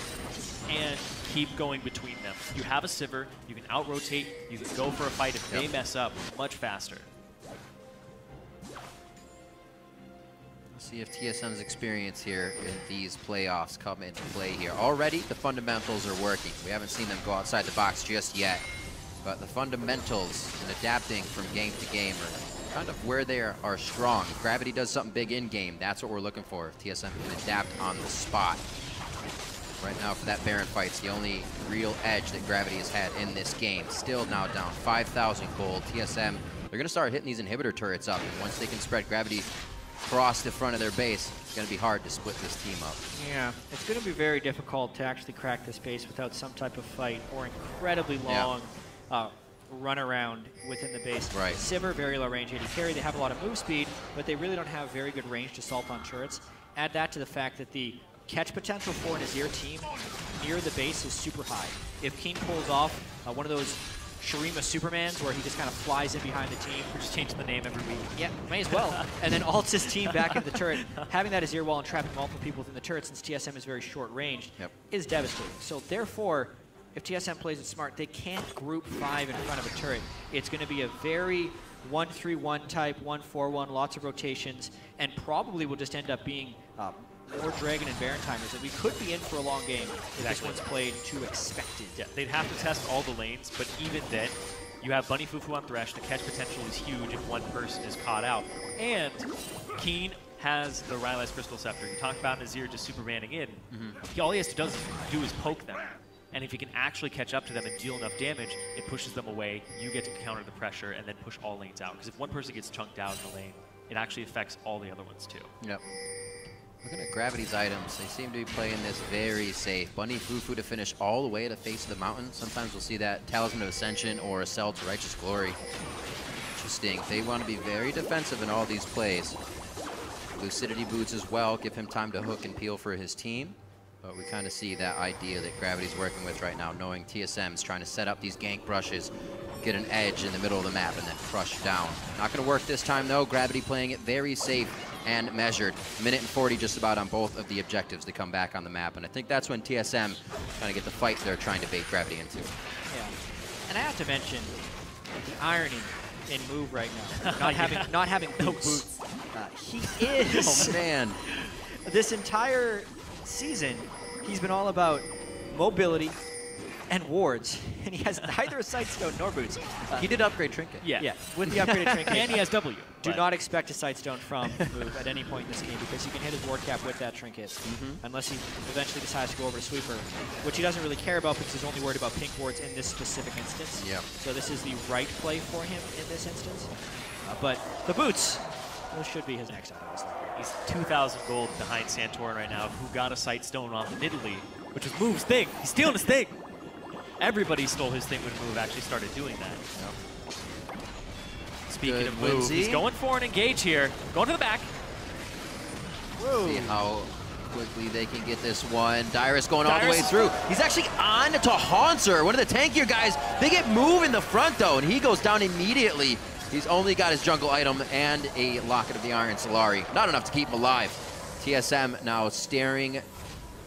and keep going between them. You have a Sivir, you can out-rotate, you can go for a fight if they mess up much faster. Let's see if TSM's experience here in these playoffs come into play here. Already, the fundamentals are working. We haven't seen them go outside the box just yet, but the fundamentals and adapting from game to game are kind of where they are strong. If Gravity does something big in-game, that's what we're looking for, if TSM can adapt on the spot. Right now for that Baron fight, it's the only real edge that Gravity has had in this game. Still now down 5,000 gold. TSM, they're going to start hitting these inhibitor turrets up, and once they can spread Gravity across the front of their base, it's going to be hard to split this team up. Yeah, it's going to be very difficult to actually crack this base without some type of fight or incredibly long run around within the base. Right. Sivir, very low range AD carry. They have a lot of move speed, but they really don't have very good range to assault on turrets. Add that to the fact that the catch potential for an Azir team near the base is super high. If King pulls off one of those Shurima Supermans where he just kind of flies in behind the team. We're just changing the name every week. Yeah, may as well. And then ults his team back into the turret. Having that Azir wall and trapping multiple people within the turret, since TSM is very short ranged, is devastating. So therefore, if TSM plays it smart, they can't group 5 in front of a turret. It's going to be a very 1-3-1 type, 1-4-1, lots of rotations, and probably will just end up being more Dragon and Baron timers that we could be in for a long game if this one's played too expected. Yeah, they'd have to test all the lanes, but even then, you have Bunny Fufu on Thresh. The catch potential is huge if one person is caught out. And Keen has the Rylai's Crystal Scepter. You talked about Nazir just Supermaning in. All he has to do is poke them. And if he can actually catch up to them and deal enough damage, it pushes them away. You get to counter the pressure and then push all lanes out. Because if one person gets chunked out in the lane, it actually affects all the other ones too. Yep. Looking at Gravity's items, they seem to be playing this very safe. Bunny Fufu to finish all the way to face of the mountain. Sometimes we'll see that Talisman of Ascension or a Cell to Righteous Glory. Just instinct. They want to be very defensive in all these plays. Lucidity boots as well, give him time to hook and peel for his team. But we kind of see that idea that Gravity's working with right now, knowing TSM's trying to set up these gank brushes, get an edge in the middle of the map, and then crush down. Not going to work this time, though. Gravity playing it very safe and measured. Minute and 40 just about on both of the objectives to come back on the map. And I think that's when TSM kind of get the fight they're trying to bait Gravity into. Yeah. And I have to mention the irony in Move right now. Not having boots. He is. Oh, man. This entire season, he's been all about mobility and wards, and he has neither a Sightstone nor boots. He did upgrade Trinket. Yeah, with the upgraded Trinket. And he has W. Do not expect a Sightstone from Move at any point in this game, because you can hit his ward cap with that Trinket, unless he eventually decides to go over to Sweeper, which he doesn't really care about because he's only worried about pink wards in this specific instance. Yeah. So this is the right play for him in this instance. But the boots, those should be his next up, obviously. He's 2,000 gold behind Santorin right now, who got a Sightstone off of Italy, which was Move's thing. He's stealing his thing. Everybody stole his thing when Move actually started doing that. Yep. Speaking of Move, he's going for an engage here. Going to the back. Whoa. See how quickly they can get this one. Dyrus going all the way through. He's actually on to Haunter, one of the tankier guys. They get Move in the front, though, and he goes down immediately. He's only got his jungle item and a Locket of the Iron Solari. Not enough to keep him alive. TSM now staring.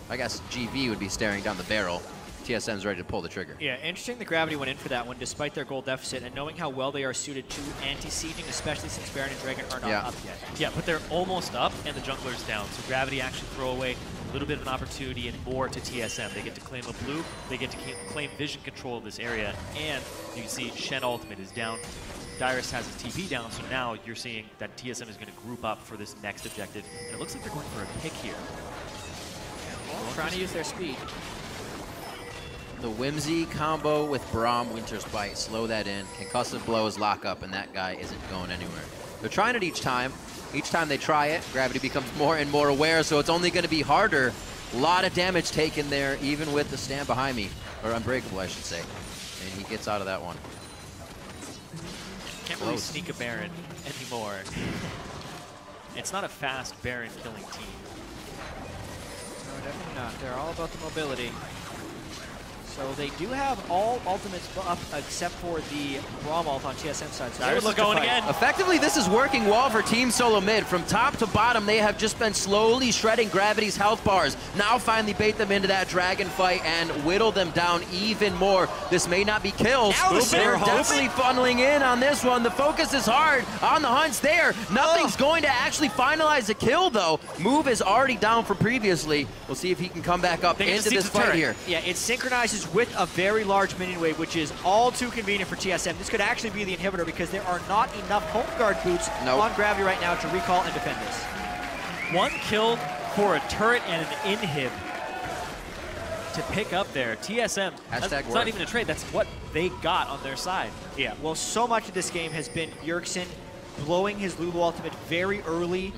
I guess GV would be staring down the barrel. TSM's ready to pull the trigger. Yeah, interesting that Gravity went in for that one despite their gold deficit, and knowing how well they are suited to anti-sieging, especially since Baron and Dragon are not up yet. Yeah, but they're almost up and the jungler's down. So Gravity actually throw away a little bit of an opportunity and more to TSM. They get to claim a blue, they get to claim vision control of this area, and you can see Shen ultimate is down. Dyrus has his TP down, so now you're seeing that TSM is going to group up for this next objective, and it looks like they're going for a pick here. Trying to use their speed. The Whimsy combo with Braum, Winter's Bite, slow that in. Concussive blows, lock up, and that guy isn't going anywhere. They're trying it each time. Each time they try it, Gravity becomes more and more aware, so it's only going to be harder. A lot of damage taken there, even with the stand behind me, or Unbreakable, I should say. And he gets out of that one. Can't really sneak a Baron anymore. It's not a fast Baron killing team. No, definitely not. They're all about the mobility. So they do have all ultimates up except for the Braum ult on TSM side. So Dyrus is going again. Effectively, this is working well for Team Solo Mid. From top to bottom, they have just been slowly shredding Gravity's health bars. Now finally bait them into that dragon fight and whittle them down even more. This may not be kills. They're definitely funneling in on this one. The focus is hard on the hunts there. Nothing's going to actually finalize a kill, though. Move is already down from previously. We'll see if he can come back up into this fight here. Yeah, it synchronizes with a very large minion wave, which is all too convenient for TSM. This could actually be the inhibitor because there are not enough home guard boots on Gravity right now to recall and defend this. One kill for a turret and an inhib to pick up there. TSM, it's not even a trade, that's what they got on their side. Yeah, well, so much of this game has been Yerksen blowing his Lulu ultimate very early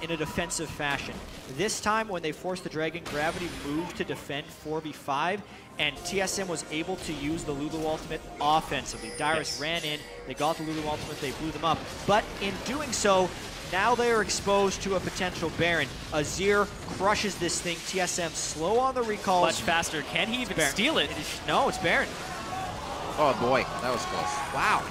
in a defensive fashion. This time, when they forced the Dragon, Gravity moved to defend 4v5, and TSM was able to use the Lulu ultimate offensively. Dyrus ran in, they got the Lulu ultimate, they blew them up, but in doing so, now they are exposed to a potential Baron. Azir crushes this thing. TSM slow on the recalls. Much faster. Can he even steal it? No, it's Baron. Oh boy, that was close. Wow.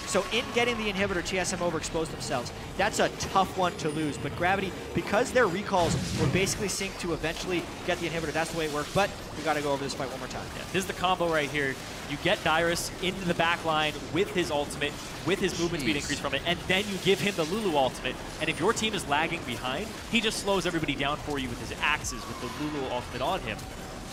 So in getting the inhibitor, TSM overexposed themselves. That's a tough one to lose, but Gravity, because their recalls were basically synced to eventually get the inhibitor, that's the way it worked, but we gotta go over this fight one more time. Yeah, this is the combo right here. You get Dyrus into the back line with his ultimate, with his movement speed increase from it, and then you give him the Lulu ultimate, and if your team is lagging behind, he just slows everybody down for you with his axes, with the Lulu ultimate on him.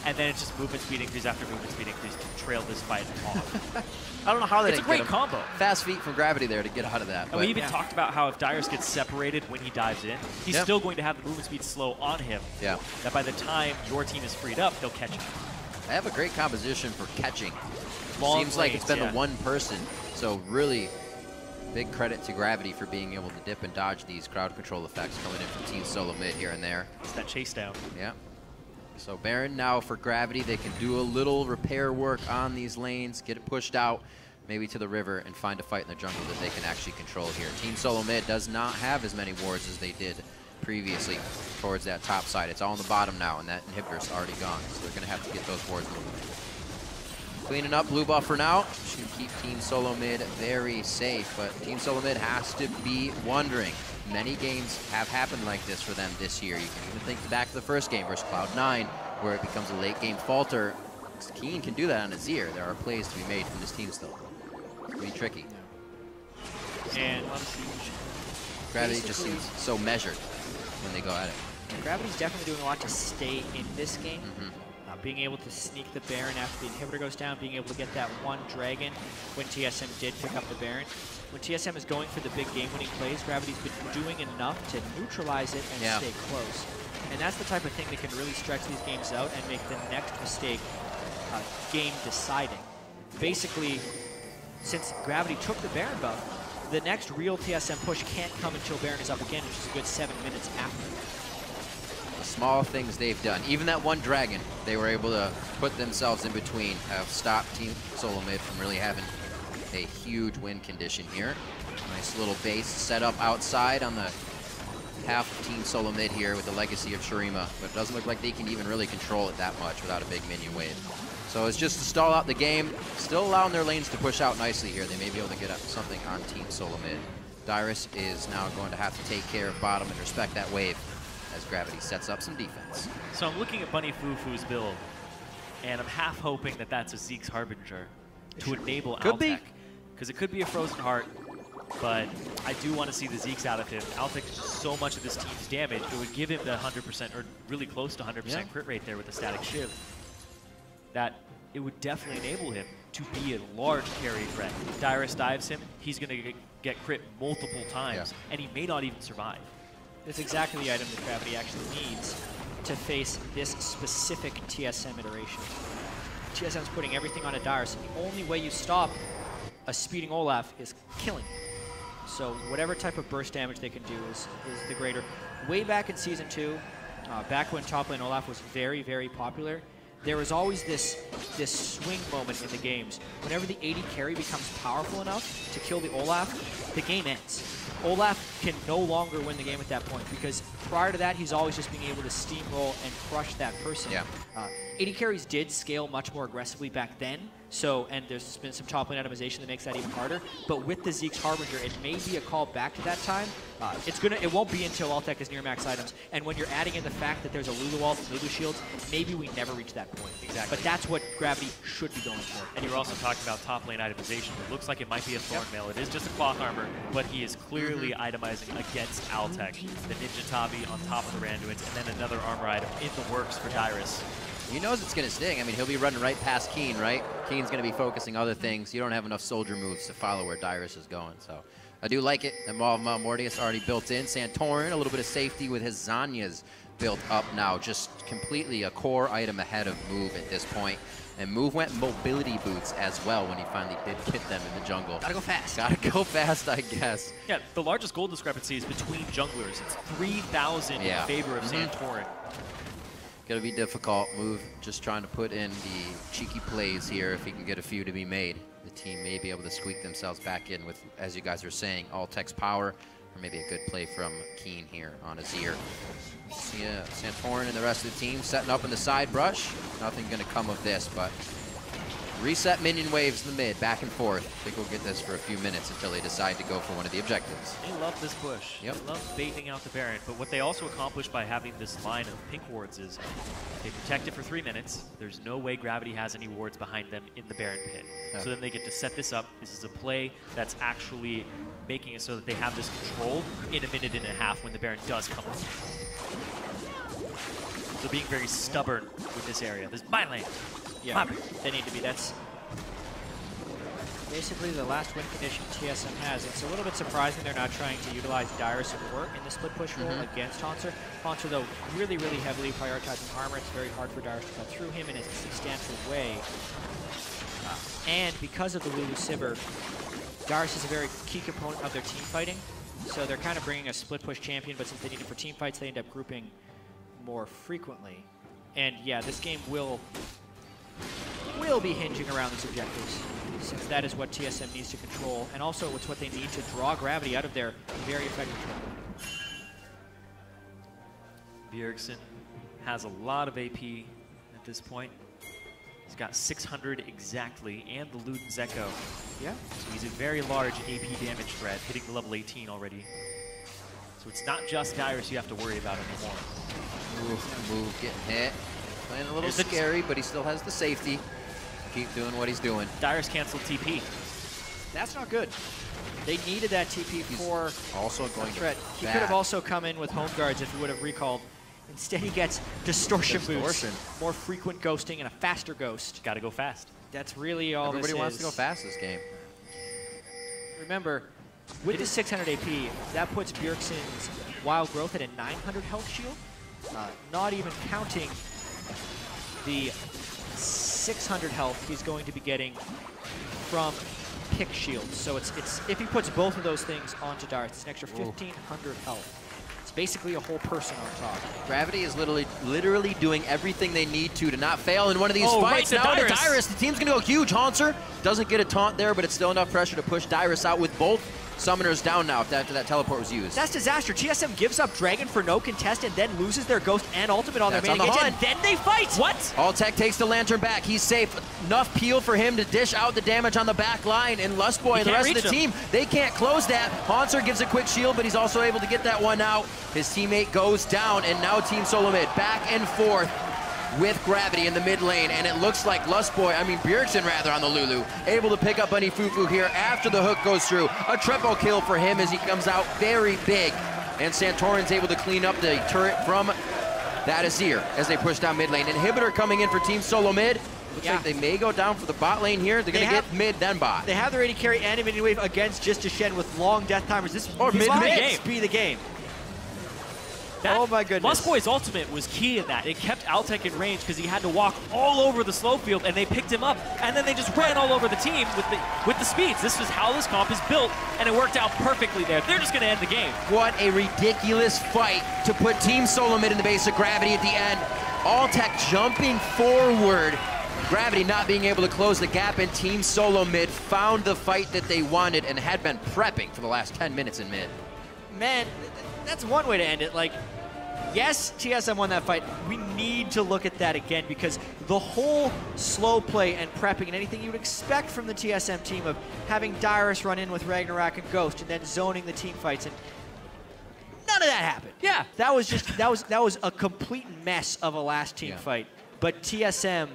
And then it's just movement speed increase after movement speed increase to trail this fight off. I don't know how they It's a great combo. Fast feet from Gravity there to get out of that. And we even talked about how if Dyrus gets separated when he dives in, he's still going to have the movement speed slow on him. Yeah. That by the time your team is freed up, he'll catch him. I have a great composition for catching. Long Seems like it's been lanes, the one person. So really big credit to Gravity for being able to dip and dodge these crowd control effects coming in from Team Solo Mid here and there. It's that chase down. Yeah. So Baron now for Gravity, they can do a little repair work on these lanes, get it pushed out. maybe to the river, and find a fight in the jungle that they can actually control here. Team Solo Mid does not have as many wards as they did previously towards that top side. It's all on the bottom now, and that inhibitor's already gone, so they're going to have to get those wards moving. Cleaning up blue buff for now. Should keep Team Solo Mid very safe, but Team Solo Mid has to be wondering. Many games have happened like this for them this year. You can even think back to the first game versus Cloud9, where it becomes a late game falter. Keen can do that on Azir. There are plays to be made from this team still. It's going to be tricky. And Gravity just seems so measured when they go at it. Gravity's definitely doing a lot to stay in this game. Being able to sneak the Baron after the inhibitor goes down, being able to get that one dragon when TSM did pick up the Baron. When TSM is going for the big game-winning plays, Gravity's been doing enough to neutralize it and stay close. And that's the type of thing that can really stretch these games out and make the next mistake game-deciding. Basically, since Gravity took the Baron buff, the next real TSM push can't come until Baron is up again, which is a good 7 minutes after. Small things they've done. Even that one dragon, they were able to put themselves in between, have stopped Team Solo Mid from really having a huge win condition here. Nice little base set up outside on the half of Team Solo Mid here with the legacy of Shurima, but it doesn't look like they can even really control it that much without a big minion wave. So it's just to stall out the game, still allowing their lanes to push out nicely here. They may be able to get up something on Team Solo Mid. Dyrus is now going to have to take care of bottom and respect that wave as Gravity sets up some defense. So I'm looking at Bunny Fufu's build, and I'm half hoping that that's a Zeke's Harbinger to enable Altec. Because it could be a Frozen Heart, but I do want to see the Zeke's out of him. Altec is just so much of this team's damage. It would give him the 100%, or really close to 100% crit rate there with the static shiv. That it would definitely enable him to be a large carry threat. If Dyrus dives him, he's going to get crit multiple times, and he may not even survive. It's exactly the item that Gravity actually needs to face this specific TSM iteration. TSM's putting everything on a Dyrus, and the only way you stop a speeding Olaf is killing him. So whatever type of burst damage they can do is the greater. Way back in Season 2, back when top lane Olaf was very, very popular, there was always this swing moment in the games. Whenever the AD carry becomes powerful enough to kill the Olaf, the game ends. Olaf can no longer win the game at that point because prior to that, he's always just being able to steamroll and crush that person. AD carries did scale much more aggressively back then, and there's been some top lane itemization that makes that even harder. But with the Zeke's Harbinger, it may be a call back to that time. It won't be until Altec is near max items, and when you're adding in the fact that there's a Lulu ult and Lulu shields, maybe we never reach that point. Exactly. But that's what Gravity should be going for. And you were also talking about top lane itemization. It looks like it might be a Thorn Mail. It is just a cloth armor, but he is clearly itemizing against Altec. The Ninja Tabi on top of the Randuins, and then another armor item in the works for Dyrus. He knows it's going to sting. I mean, he'll be running right past Keen, right? Keen's going to be focusing other things. You don't have enough soldier moves to follow where Dyrus is going. So I do like it. The Maw of Mortius already built in. Santorin, a little bit of safety with his Zanya's built up now. Just completely a core item ahead of Move at this point. And Move went mobility boots as well when he finally did get them in the jungle. Gotta go fast. Gotta go fast, I guess. Yeah, the largest goal discrepancy is between junglers. It's 3,000 in favor of Santorin. Gonna be difficult. Move just trying to put in the cheeky plays here. If he can get a few to be made, the team may be able to squeak themselves back in with, as you guys are saying, Altec's power, or maybe a good play from Keen here on Azir. See Santorin and the rest of the team setting up in the side brush. Nothing gonna come of this, but reset minion waves in the mid, back and forth. I think we'll get this for a few minutes until they decide to go for one of the objectives. They love this push. They love baiting out the Baron, but what they also accomplished by having this line of pink wards is they protect it for 3 minutes. There's no way Gravity has any wards behind them in the Baron pit. So then they get to set this up. This is a play that's actually making it so that they have this controlled in a minute and a half when the Baron does come up. So being very stubborn with this area. This is my lane. Yeah, they need to be. That's basically the last win condition TSM has. It's a little bit surprising they're not trying to utilize Dyrus more in the split push role against Hauntzer. Hauntzer, though, really, really heavily prioritizing armor. It's very hard for Dyrus to cut through him in a substantial way. And because of the Lulu Sivir, Dyrus is a very key component of their team fighting. So they're kind of bringing a split push champion, but since they need it for team fights, they end up grouping more frequently. And yeah, this game will be hinging around these objectives. since that is what TSM needs to control, and also it's what they need to draw Gravity out of their very effective triple. Bjergsen has a lot of AP at this point. He's got 600 exactly, and the Luden's Echo. Yeah. So he's a very large AP damage threat, hitting the level 18 already. So it's not just Dyrus you have to worry about anymore. Move, getting hit. Playing a little scary, but he still has the safety. Keep doing what he's doing. Dyrus canceled TP. That's not good. They needed that TP for also going threat. He could have also come in with home guards if he would have recalled. Instead, he gets distortion boost, more frequent ghosting, and a faster ghost. Got to go fast. That's really all Everybody this wants is. to go fast this game. Remember, with the 600 AP, that puts Bjergsen's Wild Growth at a 900 health shield, not even counting the 600 health he's going to be getting from pick shields. So it's if he puts both of those things onto Dyrus, it's an extra 1,500 health. It's basically a whole person on top. Gravity is literally doing everything they need to not fail in one of these fights. Right now to Dyrus, the team's gonna go huge. Haunter doesn't get a taunt there, but it's still enough pressure to push Dyrus out with both summoners down now after that teleport was used. That's disaster. TSM gives up Dragon for no contest and then loses their Ghost and Ultimate on their main engage, and then they fight! What? Alltech takes the Lantern back. He's safe. Enough peel for him to dish out the damage on the back line, and Lustboy and the rest of the team, they can't close that. Haunter gives a quick shield, but he's also able to get that one out. His teammate goes down, and now Team Solo Mid back and forth with Gravity in the mid lane, and it looks like Bjergsen rather, on the Lulu, able to pick up Bunny Fufu here after the hook goes through. A triple kill for him as he comes out very big, and Santorin's able to clean up the turret from that Azir as they push down mid lane. Inhibitor coming in for Team Solo Mid. Looks like they may go down for the bot lane here. They're going to get mid, then bot. They have the ready carry and Infinity Wave against Just a Shen with long death timers. This mid-game. Be the game. Oh my goodness. Lustboy's ultimate was key in that. It kept Alltech in range because he had to walk all over the slow field, and they picked him up, and then they just ran all over the team with the speeds. This was how this comp is built, and it worked out perfectly there. They're just going to end the game. What a ridiculous fight to put Team Solo Mid in the base of Gravity at the end. Alltech jumping forward. Gravity not being able to close the gap, and Team Solo Mid found the fight that they wanted and had been prepping for the last 10 minutes in mid. Man, that's one way to end it. Like, yes, TSM won that fight. We need to look at that again because the whole slow play and prepping and anything you would expect from the TSM team of having Dyrus run in with Ragnarok and Ghost and then zoning the team fights, and none of that happened. Yeah, that was just that was a complete mess of a last team fight. But TSM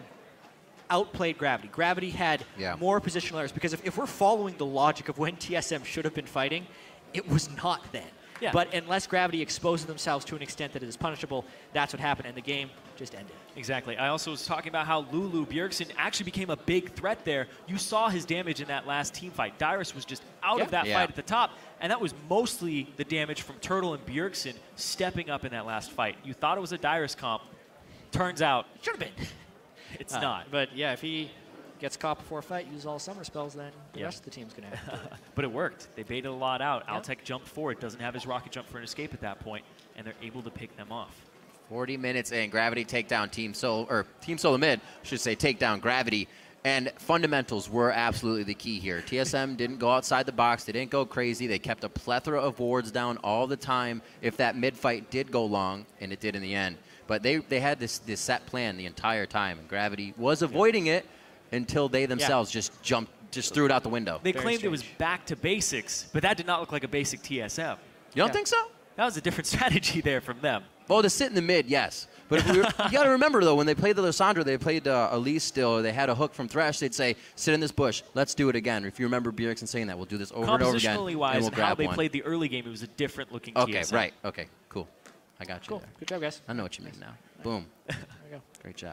outplayed Gravity. Gravity had more positional errors because if we're following the logic of when TSM should have been fighting, it was not then. Yeah. But unless Gravity exposes themselves to an extent that it is punishable, that's what happened, and the game just ended. Exactly. I also was talking about how Lulu Bjergsen actually became a big threat there. You saw his damage in that last team fight. Dyrus was just out of that fight at the top, and that was mostly the damage from Turtle and Bjergsen stepping up in that last fight. You thought it was a Dyrus comp. Turns out, should have been. It's not. But yeah, if he gets caught before a fight, uses all summer spells, then the rest of the team's going to have to do it. But it worked. They baited a lot out. Alltech jumped forward, doesn't have his rocket jump for an escape at that point, and they're able to pick them off. 40 minutes in, Gravity take down Team Solo Mid, I should say take down Gravity. And fundamentals were absolutely the key here. TSM didn't go outside the box. They didn't go crazy. They kept a plethora of wards down all the time if that mid fight did go long, and it did in the end. But they had this set plan the entire time, and Gravity was avoiding it until they themselves just threw it out the window. They claimed it was back to basics, but that did not look like a basic TSM. You don't think so? That was a different strategy there from them. Well, to sit in the mid, yes. But if you got to remember, though, when they played the Lissandra, they played Elise still, or they had a hook from Thresh, they'd say, sit in this bush, let's do it again. If you remember Bjergsen saying that, we'll do this over and over again, Compositionally wise, and we'll grab how they one. played the early game, it was a different looking Okay, TSM. right. Okay, cool. I got you there. Good job, guys. I know what you mean now. Boom. There you go. Great job.